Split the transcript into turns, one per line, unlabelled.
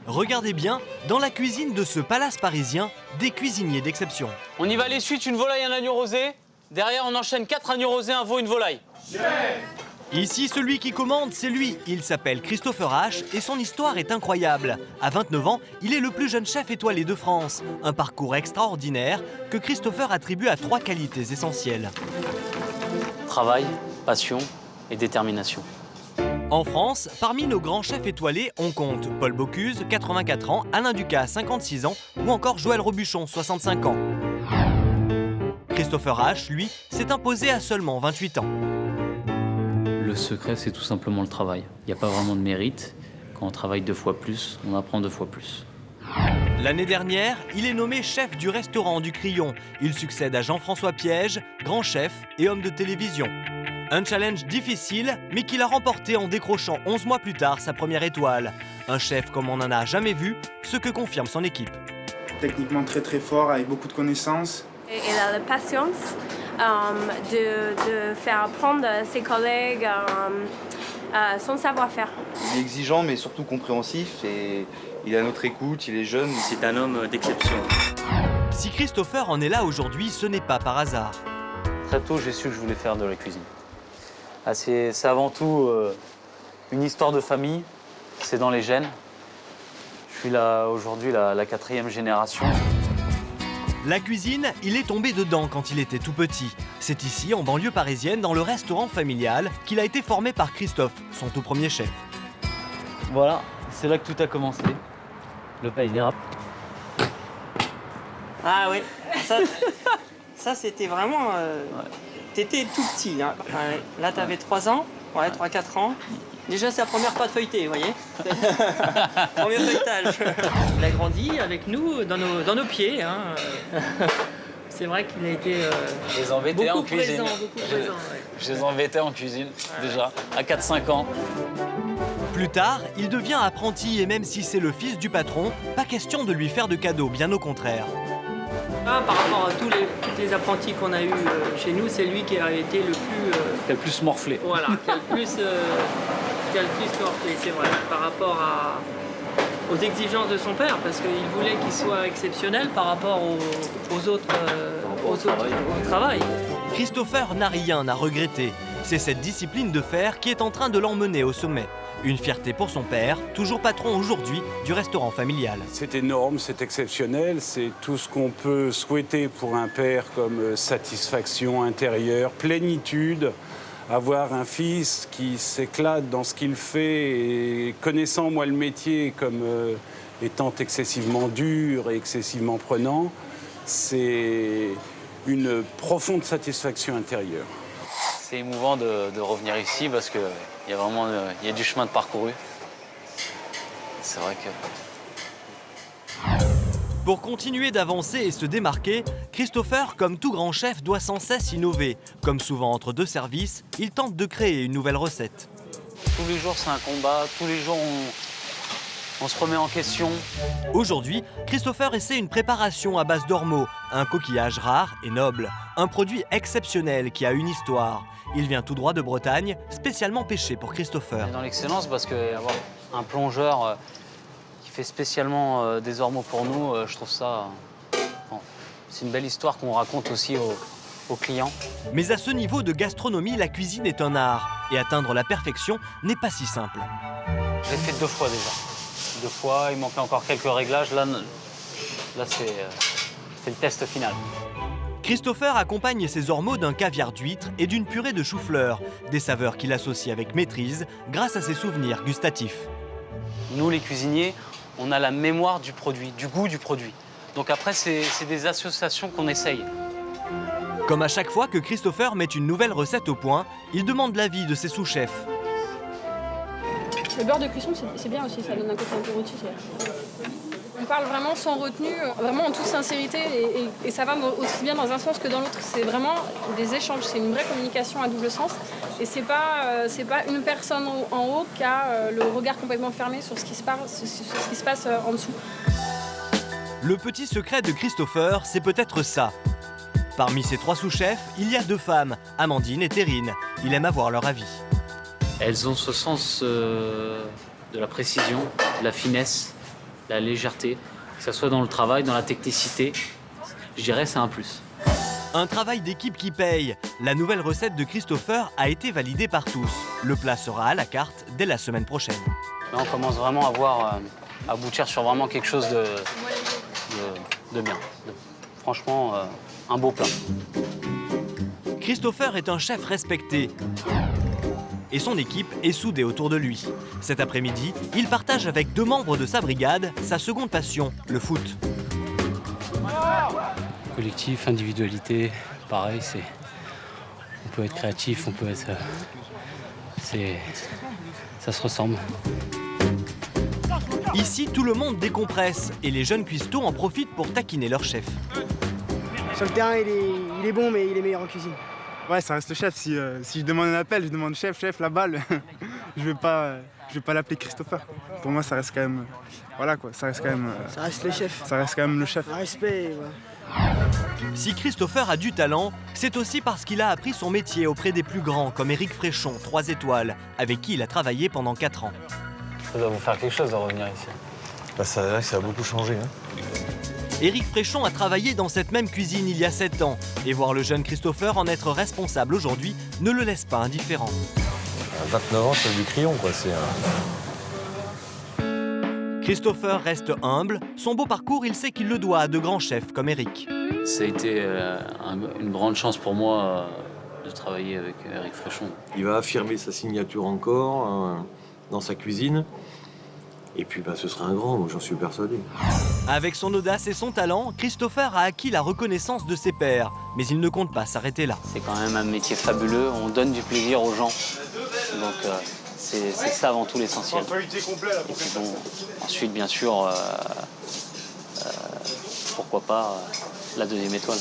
Regardez bien, dans la cuisine de ce palace parisien, des cuisiniers d'exception.
On y va les suites, une volaille, un agneau rosé. Derrière, on enchaîne 4 agneaux rosés, un veau, une volaille.
Ici, celui qui commande, c'est lui. Il s'appelle Christopher H et son histoire est incroyable. À 29 ans, il est le plus jeune chef étoilé de France. Un parcours extraordinaire que Christopher attribue à 3 qualités essentielles.
Travail, passion et détermination.
En France, parmi nos grands chefs étoilés, on compte Paul Bocuse, 84 ans, Alain Ducasse, 56 ans, ou encore Joël Robuchon, 65 ans. Christopher H, lui, s'est imposé à seulement 28 ans.
Le secret, c'est tout simplement le travail. Il n'y a pas vraiment de mérite. Quand on travaille 2 fois plus, on apprend 2 fois plus.
L'année dernière, il est nommé chef du restaurant du Crillon. Il succède à Jean-François Piège, grand chef et homme de télévision. Un challenge difficile, mais qu'il a remporté en décrochant 11 mois plus tard sa première étoile. Un chef comme on n'en a jamais vu, ce que confirme son équipe.
Techniquement très fort, avec beaucoup de connaissances.
Il a la patience de faire apprendre ses collègues son savoir-faire.
Il est exigeant mais surtout compréhensif et il est à notre écoute, il est jeune.
C'est un homme d'exception.
Si Christopher en est là aujourd'hui, ce n'est pas par hasard.
Très tôt, j'ai su que je voulais faire de la cuisine. C'est avant tout une histoire de famille, c'est dans les gènes. Je suis là aujourd'hui la 4e génération.
La cuisine, il est tombé dedans quand il était tout petit. C'est ici, en banlieue parisienne, dans le restaurant familial, qu'il a été formé par Christophe, son tout premier chef.
Voilà, c'est là que tout a commencé. Le pain, il dérape.
Ah oui, ça c'était vraiment... T'étais tout petit, hein. Là t'avais 3 ans, ouais, 3-4 ans. Déjà c'est la première pâte feuilletée, vous voyez. Premier feuilletage. Il a grandi avec nous dans nos pieds. Hein. C'est vrai qu'il a été
Je les embêtais en cuisine.
beaucoup présent. Ouais.
Je les embêtais en cuisine, déjà, à 4-5 ans.
Plus tard, il devient apprenti et même si c'est le fils du patron, pas question de lui faire de cadeaux, bien au contraire.
Ah, par rapport à tous les apprentis qu'on a eus chez nous, c'est lui qui a été le plus...
Qui a le plus morflé.
Voilà, qui a le plus morflé, c'est vrai, par rapport aux exigences de son père, parce qu'il voulait qu'il soit exceptionnel par rapport aux autres, au travail.
Christopher n'a rien à regretter. C'est cette discipline de fer qui est en train de l'emmener au sommet. Une fierté pour son père, toujours patron aujourd'hui du restaurant familial.
C'est énorme, c'est exceptionnel, c'est tout ce qu'on peut souhaiter pour un père comme satisfaction intérieure, plénitude. Avoir un fils qui s'éclate dans ce qu'il fait et connaissant moi le métier comme étant excessivement dur et excessivement prenant, c'est une profonde satisfaction intérieure.
C'est émouvant de revenir ici parce qu'il y a vraiment y a du chemin de parcouru. C'est vrai que...
Pour continuer d'avancer et se démarquer, Christopher, comme tout grand chef, doit sans cesse innover. Comme souvent entre 2 services, il tente de créer une nouvelle recette.
Tous les jours, c'est un combat. Tous les jours, on se remet en question.
Aujourd'hui, Christopher essaie une préparation à base d'ormeaux, un coquillage rare et noble. Un produit exceptionnel qui a une histoire. Il vient tout droit de Bretagne, spécialement pêché pour Christopher.
On est dans l'excellence parce qu'avoir un plongeur qui fait spécialement des ormeaux pour nous, je trouve ça... Bon, c'est une belle histoire qu'on raconte aussi aux clients.
Mais à ce niveau de gastronomie, la cuisine est un art. Et atteindre la perfection n'est pas si simple.
J'ai fait 2 fois déjà. 2 fois, il manquait encore quelques réglages. Là c'est le test final.
Christopher accompagne ses ormeaux d'un caviar d'huître et d'une purée de chou-fleur, des saveurs qu'il associe avec maîtrise grâce à ses souvenirs gustatifs.
Nous, les cuisiniers, on a la mémoire du produit, du goût du produit. Donc après, c'est des associations qu'on essaye.
Comme à chaque fois que Christopher met une nouvelle recette au point, il demande l'avis de ses sous-chefs.
Le beurre de cuisson, c'est bien aussi, ça donne un côté un peu rôti. On parle vraiment sans retenue, vraiment en toute sincérité, et ça va aussi bien dans un sens que dans l'autre. C'est vraiment des échanges, c'est une vraie communication à double sens. Et c'est pas une personne en haut qui a le regard complètement fermé sur ce qui se passe en dessous.
Le petit secret de Christopher, c'est peut-être ça. Parmi ses 3 sous-chefs, il y a 2 femmes, Amandine et Terrine. Il aime avoir leur avis.
Elles ont ce sens de la précision, de la finesse, la légèreté, que ce soit dans le travail, dans la technicité, je dirais c'est un plus.
Un travail d'équipe qui paye. La nouvelle recette de Christopher a été validée par tous. Le plat sera à la carte dès la semaine prochaine.
Là, on commence vraiment à aboutir sur vraiment quelque chose de bien. Franchement, un beau plat.
Christopher est un chef respecté. Et son équipe est soudée autour de lui. Cet après-midi, il partage avec 2 membres de sa brigade sa seconde passion, le foot.
Collectif, individualité, pareil, on peut être créatif, on peut être... ça se ressemble.
Ici, tout le monde décompresse et les jeunes cuistots en profitent pour taquiner leur chef.
Sur le terrain, il est bon, mais il est meilleur en cuisine.
Ouais, ça reste le chef. Si je demande un appel, je demande chef, la balle. je vais pas l'appeler Christopher. Pour moi, ça reste quand même... Voilà quoi, ça reste quand même...
Ça reste le chef.
Ça reste quand même le chef.
Un respect, ouais.
Si Christopher a du talent, c'est aussi parce qu'il a appris son métier auprès des plus grands, comme Éric Fréchon, 3 étoiles, avec qui il a travaillé pendant 4 ans.
Ça doit vous faire quelque chose de revenir ici.
Ça a beaucoup changé. Hein.
Éric Fréchon a travaillé dans cette même cuisine il y a 7 ans, et voir le jeune Christopher en être responsable aujourd'hui ne le laisse pas indifférent.
29 ans, chef du crayon, quoi.
Christopher reste humble. Son beau parcours, il sait qu'il le doit à de grands chefs comme Éric.
Ça a été une grande chance pour moi de travailler avec Éric Fréchon.
Il va affirmer sa signature encore dans sa cuisine. Et puis ce sera un grand, moi j'en suis persuadé.
Avec son audace et son talent, Christopher a acquis la reconnaissance de ses pairs. Mais il ne compte pas s'arrêter là.
C'est quand même un métier fabuleux, on donne du plaisir aux gens. Donc c'est ça avant tout l'essentiel. Et puis bon, ensuite bien sûr, pourquoi pas la 2e étoile.